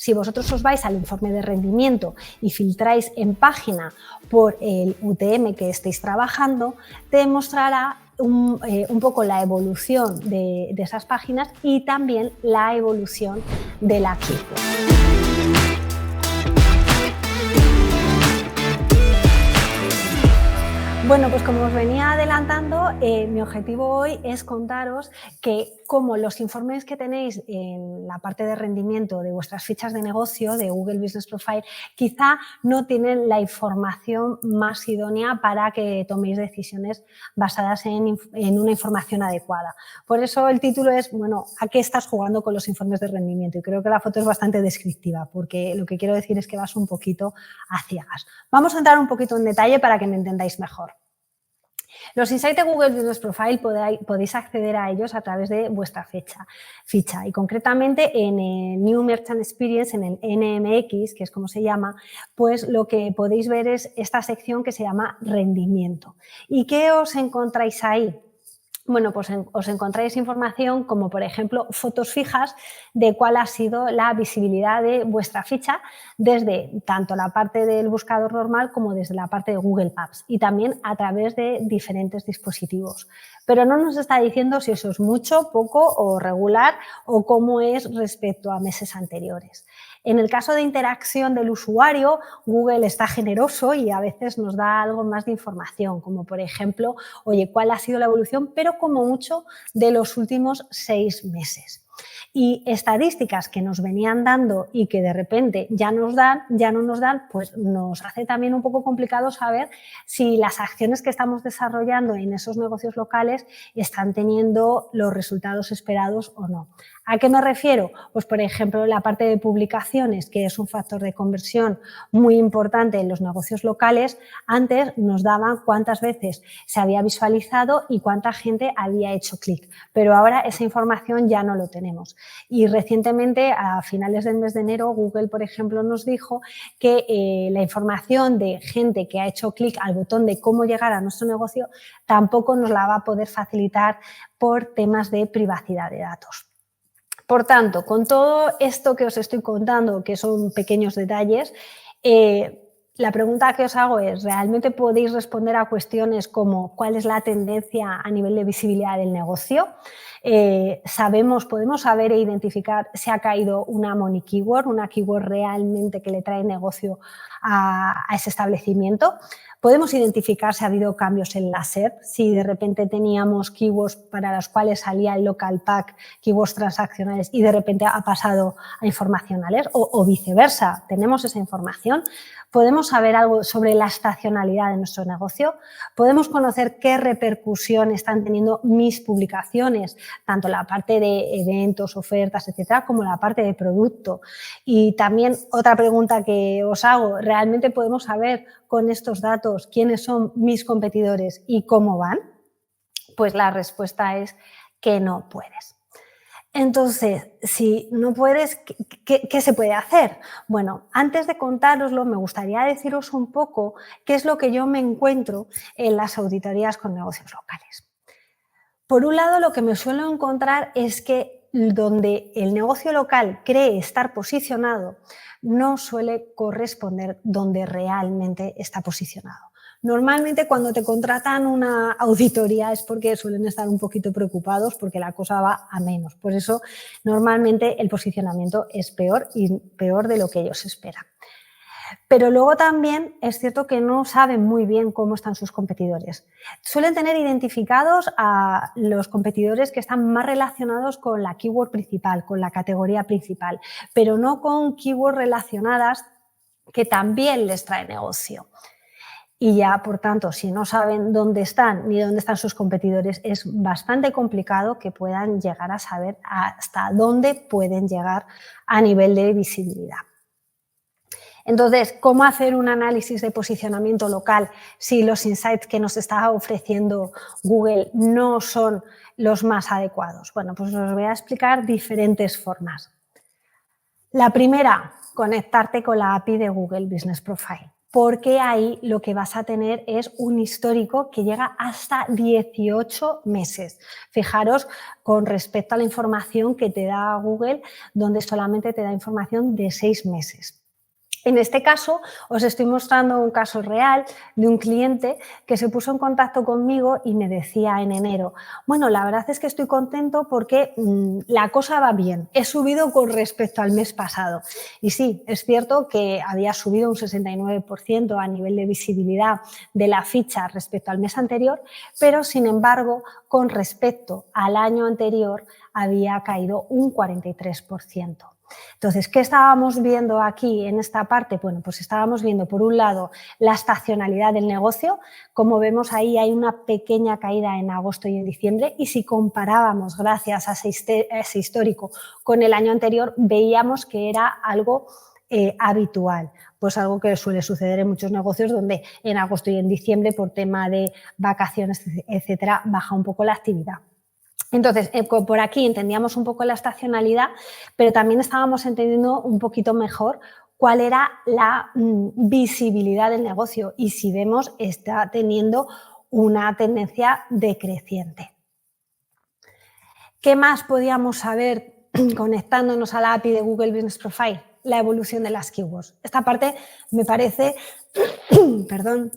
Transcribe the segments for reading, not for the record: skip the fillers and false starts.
Si vosotros os vais al informe de rendimiento y filtráis en página por el UTM que estéis trabajando, te mostrará un poco la evolución de esas páginas y también la evolución de la keyword. Bueno, pues como os venía adelantando, mi objetivo hoy es contaros que como los informes que tenéis en la parte de rendimiento de vuestras fichas de negocio de Google Business Profile quizá no tienen la información más idónea para que toméis decisiones basadas en una información adecuada. Por eso el título es, bueno, ¿a qué estás jugando con los informes de rendimiento? Y creo que la foto es bastante descriptiva porque lo que quiero decir es que vas un poquito a ciegas. Vamos a entrar un poquito en detalle para que me entendáis mejor. Los insights de Google Business Profile podéis acceder a ellos a través de vuestra ficha y concretamente en el New Merchant Experience, en el NMX, que es como se llama, pues lo que podéis ver es esta sección que se llama rendimiento. ¿Y qué os encontráis ahí? Bueno, pues os encontráis información como, por ejemplo, fotos fijas de cuál ha sido la visibilidad de vuestra ficha desde tanto la parte del buscador normal como desde la parte de Google Maps y también a través de diferentes dispositivos. Pero no nos está diciendo si eso es mucho, poco o regular o cómo es respecto a meses anteriores. En el caso de interacción del usuario, Google está generoso y a veces nos da algo más de información, como por ejemplo, oye, ¿cuál ha sido la evolución? Pero como mucho de los últimos 6 meses. Y estadísticas que nos venían dando y que de repente ya no nos dan, pues nos hace también un poco complicado saber si las acciones que estamos desarrollando en esos negocios locales están teniendo los resultados esperados o no. ¿A qué me refiero? Pues, por ejemplo, la parte de publicaciones, que es un factor de conversión muy importante en los negocios locales, antes nos daban cuántas veces se había visualizado y cuánta gente había hecho clic, pero ahora esa información ya no lo tenemos. Y recientemente, a finales del mes de enero, Google, por ejemplo, nos dijo que la información de gente que ha hecho clic al botón de cómo llegar a nuestro negocio tampoco nos la va a poder facilitar por temas de privacidad de datos. Por tanto, con todo esto que os estoy contando, que son pequeños detalles, la pregunta que os hago es, ¿realmente podéis responder a cuestiones como cuál es la tendencia a nivel de visibilidad del negocio? Podemos saber e identificar si ha caído una money keyword, una keyword realmente que le trae negocio a ese establecimiento. Podemos identificar si ha habido cambios en la SERP, si de repente teníamos keywords para las cuales salía el local pack, keywords transaccionales y de repente ha pasado a informacionales o viceversa. ¿Tenemos esa información? ¿Podemos saber algo sobre la estacionalidad de nuestro negocio? ¿Podemos conocer qué repercusión están teniendo mis publicaciones, tanto la parte de eventos, ofertas, etcétera, como la parte de producto? Y también otra pregunta que os hago, ¿realmente podemos saber con estos datos quiénes son mis competidores y cómo van? Pues la respuesta es que no puedes. Entonces, si no puedes, ¿qué se puede hacer? Bueno, antes de contároslo, me gustaría deciros un poco qué es lo que yo me encuentro en las auditorías con negocios locales. Por un lado, lo que me suelo encontrar es que donde el negocio local cree estar posicionado, no suele corresponder donde realmente está posicionado. Normalmente cuando te contratan una auditoría es porque suelen estar un poquito preocupados porque la cosa va a menos. Por eso normalmente el posicionamiento es peor y peor de lo que ellos esperan. Pero luego también es cierto que no saben muy bien cómo están sus competidores. Suelen tener identificados a los competidores que están más relacionados con la keyword principal, con la categoría principal, pero no con keywords relacionadas que también les trae negocio. Y ya, por tanto, si no saben dónde están ni dónde están sus competidores, es bastante complicado que puedan llegar a saber hasta dónde pueden llegar a nivel de visibilidad. Entonces, ¿cómo hacer un análisis de posicionamiento local si los insights que nos está ofreciendo Google no son los más adecuados? Bueno, pues os voy a explicar diferentes formas. La primera, conectarte con la API de Google Business Profile. porque ahí lo que vas a tener es un histórico que llega hasta 18 meses. Fijaros con respecto a la información que te da Google, donde solamente te da información de 6 meses. En este caso, os estoy mostrando un caso real de un cliente que se puso en contacto conmigo y me decía en enero, bueno, la verdad es que estoy contento porque la cosa va bien, he subido con respecto al mes pasado. Y sí, es cierto que había subido un 69% a nivel de visibilidad de la ficha respecto al mes anterior, pero sin embargo, con respecto al año anterior, había caído un 43%. Entonces, ¿qué estábamos viendo aquí en esta parte? Bueno, pues estábamos viendo, por un lado, la estacionalidad del negocio. Como vemos ahí, hay una pequeña caída en agosto y en diciembre, y si comparábamos, gracias a ese histórico, con el año anterior, veíamos que era algo habitual, pues algo que suele suceder en muchos negocios donde en agosto y en diciembre, por tema de vacaciones, etcétera, baja un poco la actividad. Entonces, por aquí entendíamos un poco la estacionalidad, pero también estábamos entendiendo un poquito mejor cuál era la visibilidad del negocio y si vemos está teniendo una tendencia decreciente. ¿Qué más podíamos saber conectándonos a la API de Google Business Profile? La evolución de las keywords. Esta parte me parece perdón,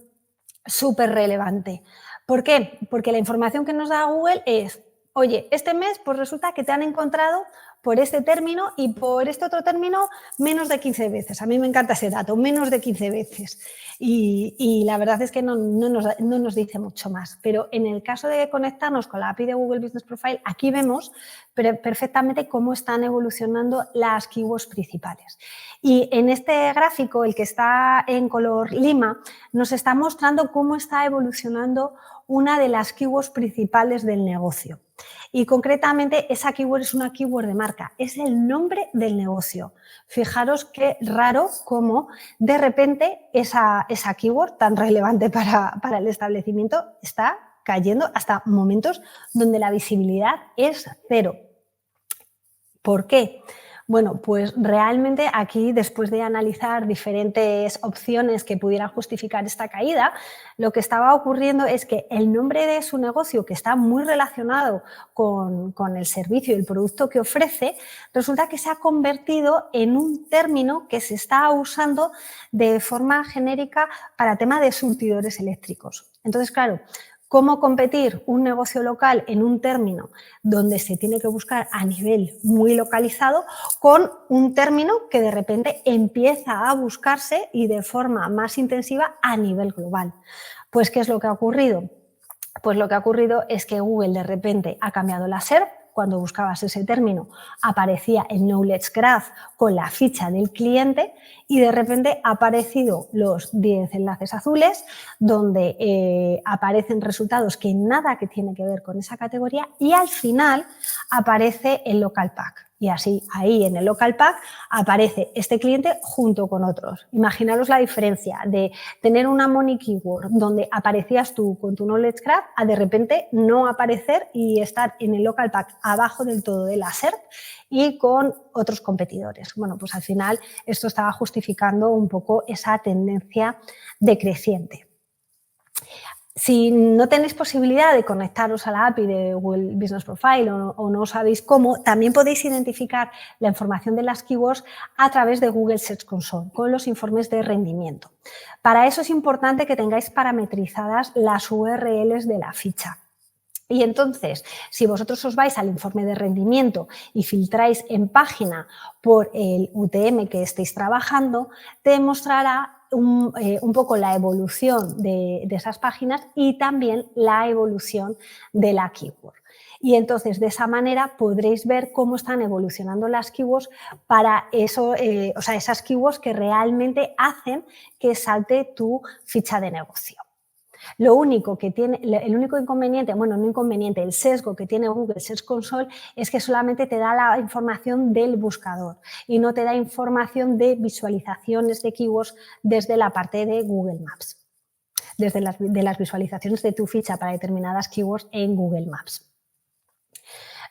súper relevante. ¿Por qué? Porque la información que nos da Google es, oye, este mes pues resulta que te han encontrado por este término y por este otro término menos de 15 veces. A mí me encanta ese dato, menos de 15 veces. Y la verdad es que no nos dice mucho más. Pero en el caso de conectarnos con la API de Google Business Profile, aquí vemos perfectamente cómo están evolucionando las keywords principales. Y en este gráfico, el que está en color lima, nos está mostrando cómo está evolucionando una de las keywords principales del negocio. Y concretamente esa keyword es una keyword de marca, es el nombre del negocio. Fijaros qué raro cómo de repente esa keyword tan relevante para el establecimiento está cayendo hasta momentos donde la visibilidad es cero. ¿Por qué? Bueno, pues realmente aquí, después de analizar diferentes opciones que pudieran justificar esta caída, lo que estaba ocurriendo es que el nombre de su negocio, que está muy relacionado con el servicio y el producto que ofrece, resulta que se ha convertido en un término que se está usando de forma genérica para tema de surtidores eléctricos. Entonces, claro, ¿cómo competir un negocio local en un término donde se tiene que buscar a nivel muy localizado con un término que de repente empieza a buscarse y de forma más intensiva a nivel global? Pues, ¿qué es lo que ha ocurrido? Pues lo que ha ocurrido es que Google de repente ha cambiado la SERP. Cuando buscabas ese término aparecía el Knowledge Graph con la ficha del cliente y de repente han aparecido los 10 enlaces azules donde aparecen resultados que nada que tiene que ver con esa categoría y al final aparece el local pack. Y así, ahí en el local pack aparece este cliente junto con otros. Imaginaros la diferencia de tener una money keyword donde aparecías tú con tu knowledge graph a de repente no aparecer y estar en el local pack abajo del todo de la SERP y con otros competidores. Bueno, pues al final esto estaba justificando un poco esa tendencia decreciente. Si no tenéis posibilidad de conectaros a la API de Google Business Profile o no sabéis cómo, también podéis identificar la información de las keywords a través de Google Search Console con los informes de rendimiento. Para eso es importante que tengáis parametrizadas las URLs de la ficha. Y entonces, si vosotros os vais al informe de rendimiento y filtráis en página por el UTM que estéis trabajando, te mostrará un poco la evolución de esas páginas y también la evolución de la keyword. Y entonces, de esa manera, podréis ver cómo están evolucionando las keywords para eso, esas keywords que realmente hacen que salte tu ficha de negocio. Lo único que tiene, el único inconveniente, bueno, no inconveniente, el sesgo que tiene Google Search Console es que solamente te da la información del buscador y no te da información de visualizaciones de keywords desde la parte de Google Maps, desde las visualizaciones de tu ficha para determinadas keywords en Google Maps.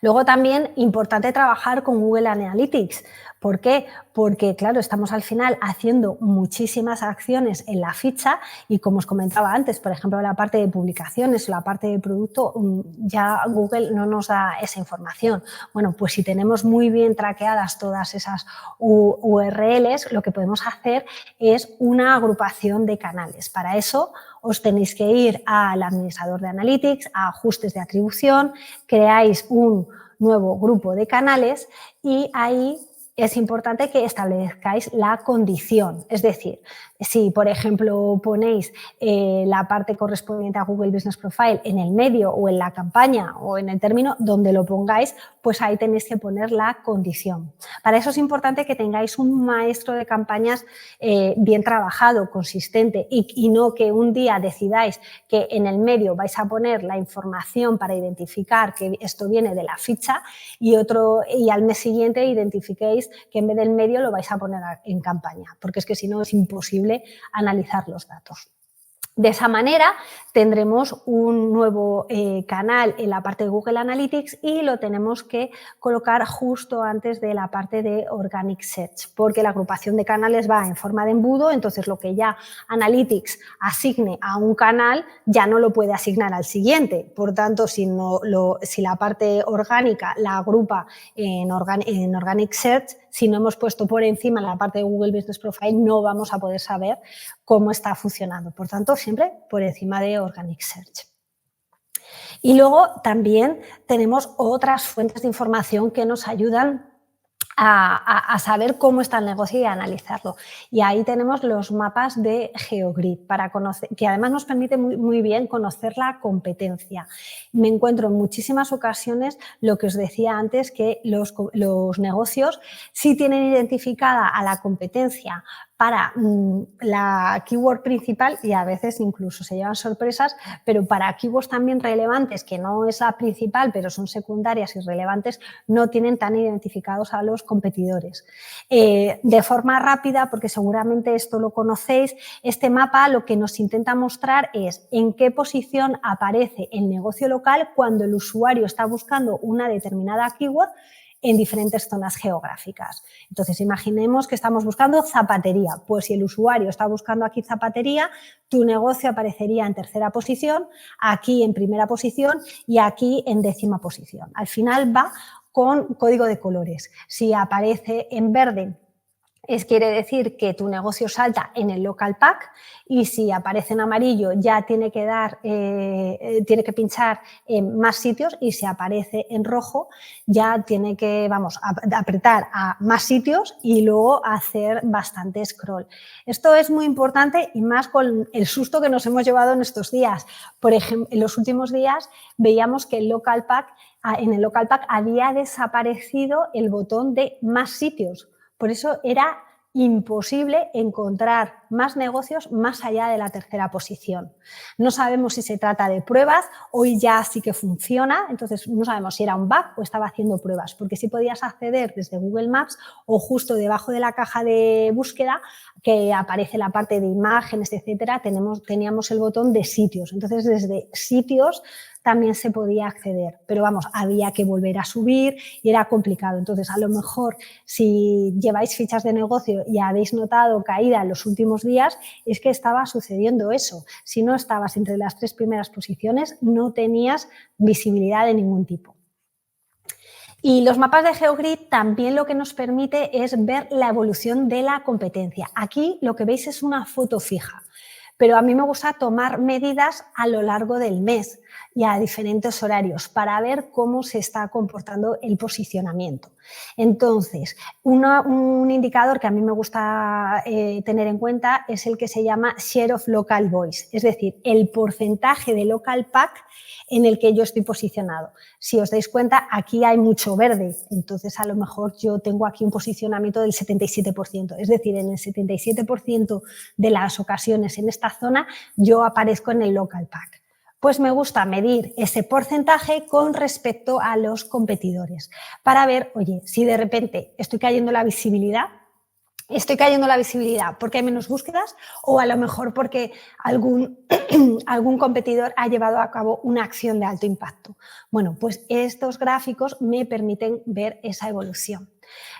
Luego también importante trabajar con Google Analytics. ¿Por qué? Porque, claro, estamos al final haciendo muchísimas acciones en la ficha y, como os comentaba antes, por ejemplo, la parte de publicaciones o la parte de producto, ya Google no nos da esa información. Bueno, pues si tenemos muy bien traqueadas todas esas URLs, lo que podemos hacer es una agrupación de canales. Para eso os tenéis que ir al administrador de Analytics, a ajustes de atribución, creáis un nuevo grupo de canales y ahí es importante que establezcáis la condición. Es decir, si, por ejemplo, ponéis la parte correspondiente a Google Business Profile en el medio o en la campaña o en el término, donde lo pongáis, pues ahí tenéis que poner la condición. Para eso es importante que tengáis un maestro de campañas bien trabajado, consistente y no que un día decidáis que en el medio vais a poner la información para identificar que esto viene de la ficha y al mes siguiente identifiquéis que en vez del medio lo vais a poner en campaña, porque es que si no es imposible analizar los datos. De esa manera tendremos un nuevo canal en la parte de Google Analytics y lo tenemos que colocar justo antes de la parte de Organic Search, porque la agrupación de canales va en forma de embudo, entonces lo que ya Analytics asigne a un canal ya no lo puede asignar al siguiente. Por tanto, si la parte orgánica la agrupa en Organic Search, si no hemos puesto por encima la parte de Google Business Profile, no vamos a poder saber cómo está funcionando. Por tanto, siempre por encima de Organic Search. Y luego también tenemos otras fuentes de información que nos ayudan a saber cómo está el negocio y a analizarlo. Y ahí tenemos los mapas de GeoGrid, que además nos permite muy bien conocer la competencia. Me encuentro en muchísimas ocasiones lo que os decía antes, que los negocios sí tienen identificada a la competencia para la keyword principal y a veces incluso se llevan sorpresas, pero para keywords también relevantes, que no es la principal, pero son secundarias y relevantes, no tienen tan identificados a los competidores. De forma rápida, porque seguramente esto lo conocéis, este mapa lo que nos intenta mostrar es en qué posición aparece el negocio local cuando el usuario está buscando una determinada keyword en diferentes zonas geográficas. Entonces, imaginemos que estamos buscando zapatería. Pues si el usuario está buscando aquí zapatería, tu negocio aparecería en tercera posición, aquí en primera posición y aquí en 10ª posición. Al final va con código de colores. Si aparece en verde, quiere decir que tu negocio salta en el local pack, y si aparece en amarillo ya tiene que pinchar en más sitios, y si aparece en rojo ya tiene que apretar a más sitios y luego hacer bastante scroll. Esto es muy importante y más con el susto que nos hemos llevado en estos días. Por ejemplo, en los últimos días veíamos que en el local pack había desaparecido el botón de más sitios. Por eso era imposible encontrar más negocios más allá de la tercera posición. No sabemos si se trata de pruebas, hoy ya sí que funciona, entonces no sabemos si era un bug o estaba haciendo pruebas, porque sí podías acceder desde Google Maps o justo debajo de la caja de búsqueda que aparece la parte de imágenes, etcétera, teníamos el botón de sitios. Entonces, desde sitios también se podía acceder, pero había que volver a subir y era complicado. Entonces, a lo mejor si lleváis fichas de negocio y habéis notado caída en los últimos días, es que estaba sucediendo eso. Si no estabas entre las 3 primeras posiciones, no tenías visibilidad de ningún tipo. Y los mapas de GeoGrid también lo que nos permite es ver la evolución de la competencia. Aquí lo que veis es una foto fija, pero a mí me gusta tomar medidas a lo largo del mes y a diferentes horarios para ver cómo se está comportando el posicionamiento. Entonces, un indicador que a mí me gusta tener en cuenta es el que se llama Share of Local Voice, es decir, el porcentaje de local pack en el que yo estoy posicionado. Si os dais cuenta, aquí hay mucho verde, entonces a lo mejor yo tengo aquí un posicionamiento del 77%, es decir, en el 77% de las ocasiones en esta zona yo aparezco en el local pack. Pues me gusta medir ese porcentaje con respecto a los competidores para ver, oye, si de repente estoy cayendo en la visibilidad, estoy cayendo la visibilidad porque hay menos búsquedas o a lo mejor porque algún competidor ha llevado a cabo una acción de alto impacto. Bueno, pues estos gráficos me permiten ver esa evolución.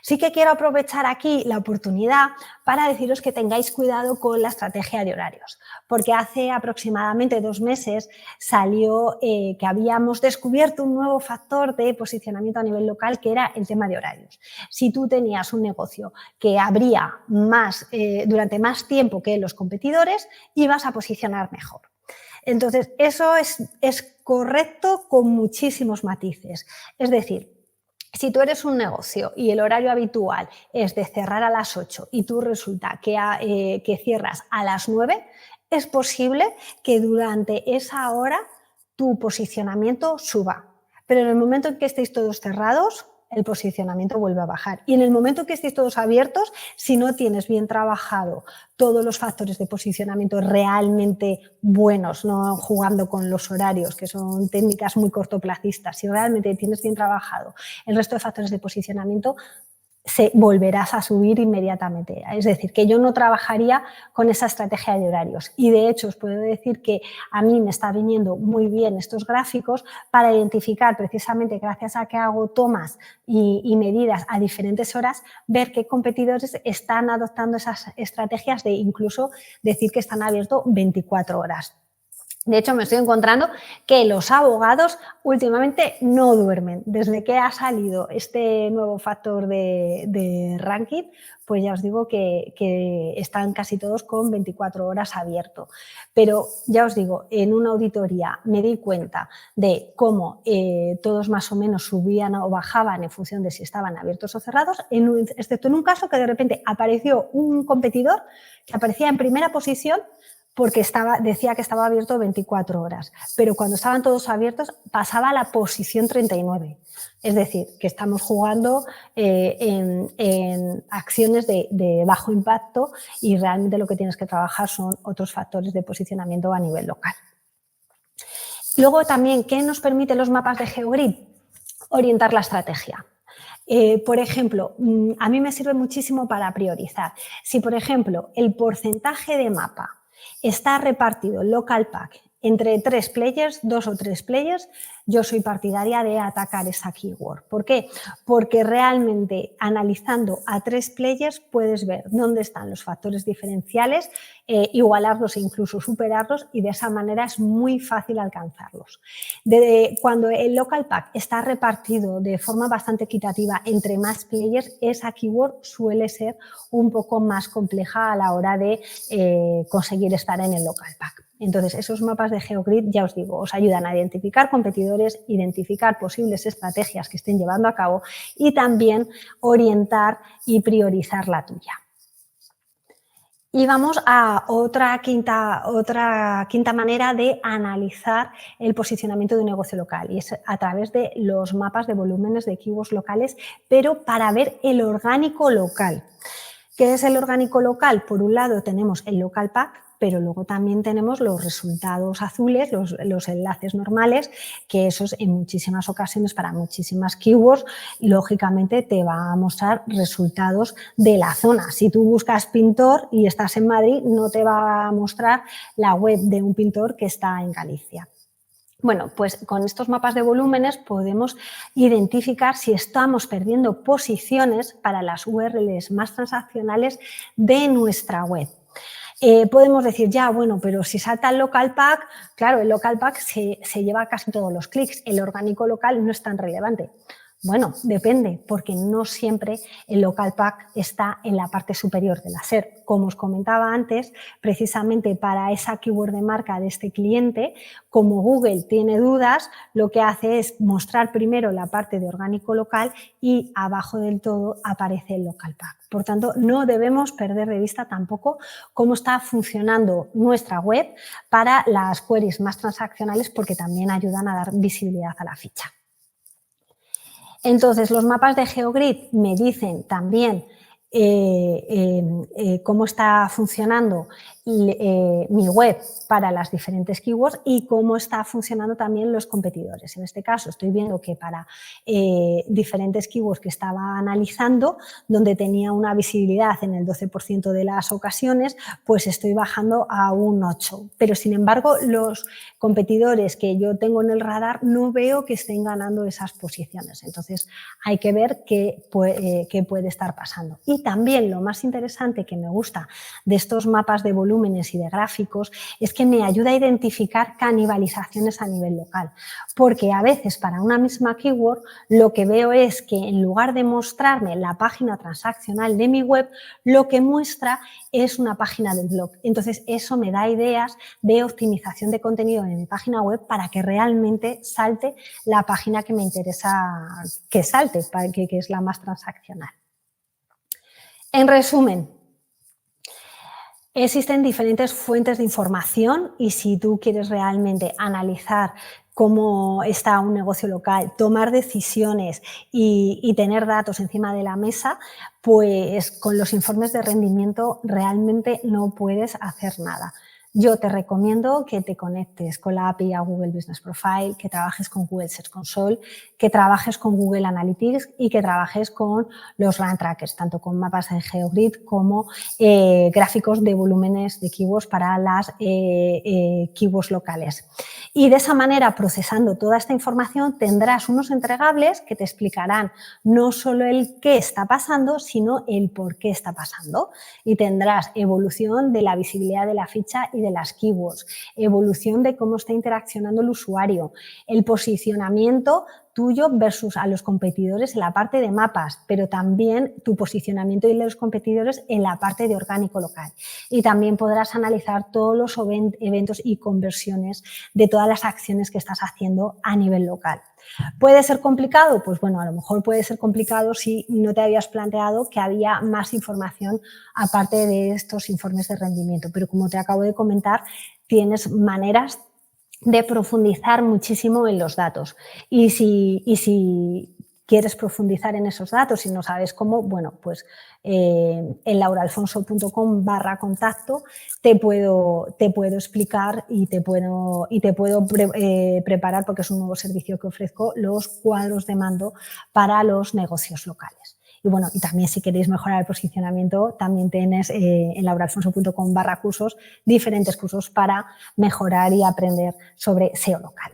Sí que quiero aprovechar aquí la oportunidad para deciros que tengáis cuidado con la estrategia de horarios, porque hace aproximadamente 2 meses salió que habíamos descubierto un nuevo factor de posicionamiento a nivel local, que era el tema de horarios. Si tú tenías un negocio que abría durante más tiempo que los competidores, ibas a posicionar mejor. Entonces, eso es correcto con muchísimos matices. Es decir, si tú eres un negocio y el horario habitual es de cerrar a las 8 y tú resulta que cierras a las 9, es posible que durante esa hora tu posicionamiento suba. Pero en el momento en que estéis todos cerrados, el posicionamiento vuelve a bajar. Y en el momento en que estéis todos abiertos, si no tienes bien trabajado todos los factores de posicionamiento realmente buenos, no jugando con los horarios, que son técnicas muy cortoplacistas, si realmente tienes bien trabajado el resto de factores de posicionamiento, volverás a subir inmediatamente. Es decir, que yo no trabajaría con esa estrategia de horarios. Y de hecho os puedo decir que a mí me está viniendo muy bien estos gráficos para identificar, precisamente gracias a que hago tomas y medidas a diferentes horas, ver qué competidores están adoptando esas estrategias de incluso decir que están abiertos 24 horas. De hecho, me estoy encontrando que los abogados últimamente no duermen. Desde que ha salido este nuevo factor de ranking, pues ya os digo que están casi todos con 24 horas abierto. Pero ya os digo, en una auditoría me di cuenta de cómo todos más o menos subían o bajaban en función de si estaban abiertos o cerrados, excepto en un caso que de repente apareció un competidor que aparecía en primera posición porque decía que estaba abierto 24 horas, pero cuando estaban todos abiertos pasaba a la posición 39. Es decir, que estamos jugando en acciones de bajo impacto y realmente lo que tienes que trabajar son otros factores de posicionamiento a nivel local. Luego también, ¿qué nos permiten los mapas de GeoGrid? Orientar la estrategia. Por ejemplo, a mí me sirve muchísimo para priorizar. Si, por ejemplo, el porcentaje de mapa está repartido en local pack entre 3 players, 2 o 3 players, yo soy partidaria de atacar esa keyword. ¿Por qué? Porque realmente analizando a 3 players puedes ver dónde están los factores diferenciales, igualarlos e incluso superarlos, y de esa manera es muy fácil alcanzarlos. Cuando el local pack está repartido de forma bastante equitativa entre más players, esa keyword suele ser un poco más compleja a la hora de conseguir estar en el local pack. Entonces, esos mapas de GeoGrid, ya os digo, os ayudan a identificar competidores, identificar posibles estrategias que estén llevando a cabo y también orientar y priorizar la tuya. Y vamos a otra quinta manera de analizar el posicionamiento de un negocio local, y es a través de los mapas de volúmenes de keywords locales, pero para ver el orgánico local. ¿Qué es el orgánico local? Por un lado tenemos el local pack, pero luego también tenemos los resultados azules, los enlaces normales, que esos en muchísimas ocasiones para muchísimas keywords, lógicamente te va a mostrar resultados de la zona. Si tú buscas pintor y estás en Madrid, no te va a mostrar la web de un pintor que está en Galicia. Bueno, pues con estos mapas de volúmenes podemos identificar si estamos perdiendo posiciones para las URLs más transaccionales de nuestra web. Podemos decir, ya, bueno, pero si salta el local pack, claro, el local pack se lleva casi todos los clics, el orgánico local no es tan relevante. Bueno, depende, porque no siempre el local pack está en la parte superior de la SERP. Como os comentaba antes, precisamente para esa keyword de marca de este cliente, como Google tiene dudas, lo que hace es mostrar primero la parte de orgánico local y abajo del todo aparece el local pack. Por tanto, no debemos perder de vista tampoco cómo está funcionando nuestra web para las queries más transaccionales, porque también ayudan a dar visibilidad a la ficha. Entonces, los mapas de GeoGrid me dicen también cómo está funcionando mi web para las diferentes keywords y cómo está funcionando también los competidores. En este caso estoy viendo que para diferentes keywords que estaba analizando, donde tenía una visibilidad en el 12% de las ocasiones, pues estoy bajando a un 8%. Pero sin embargo, los competidores que yo tengo en el radar no veo que estén ganando esas posiciones. Entonces hay que ver qué puede estar pasando. Y también lo más interesante que me gusta de estos mapas de volúmenes y de gráficos es que me ayuda a identificar canibalizaciones a nivel local, porque a veces para una misma keyword lo que veo es que en lugar de mostrarme la página transaccional de mi web, lo que muestra es una página del blog. Entonces eso me da ideas de optimización de contenido en mi página web para que realmente salte la página que me interesa que salte, que es la más transaccional. En resumen, existen diferentes fuentes de información y si tú quieres realmente analizar cómo está un negocio local, tomar decisiones y tener datos encima de la mesa, pues con los informes de rendimiento realmente no puedes hacer nada. Yo te recomiendo que te conectes con la API a Google Business Profile, que trabajes con Google Search Console, que trabajes con Google Analytics y que trabajes con los Run Trackers, tanto con mapas de GeoGrid como gráficos de volúmenes de keywords para las keywords locales. Y de esa manera, procesando toda esta información, tendrás unos entregables que te explicarán no solo el qué está pasando, sino el por qué está pasando. Y tendrás evolución de la visibilidad de la ficha y de las keywords, evolución de cómo está interaccionando el usuario, el posicionamiento tuyo versus a los competidores en la parte de mapas, pero también tu posicionamiento y el de los competidores en la parte de orgánico local. Y también podrás analizar todos los eventos y conversiones de todas las acciones que estás haciendo a nivel local. ¿Puede ser complicado? Pues bueno, a lo mejor puede ser complicado si no te habías planteado que había más información aparte de estos informes de rendimiento, pero como te acabo de comentar, tienes maneras de profundizar muchísimo en los datos. Y si quieres profundizar en esos datos y no sabes cómo, bueno, pues en lauraalfonso.com/contacto te puedo explicar y te puedo preparar, porque es un nuevo servicio que ofrezco, los cuadros de mando para los negocios locales. Y bueno, y también si queréis mejorar el posicionamiento, también tienes en lauraalfonso.com/cursos diferentes cursos para mejorar y aprender sobre SEO local.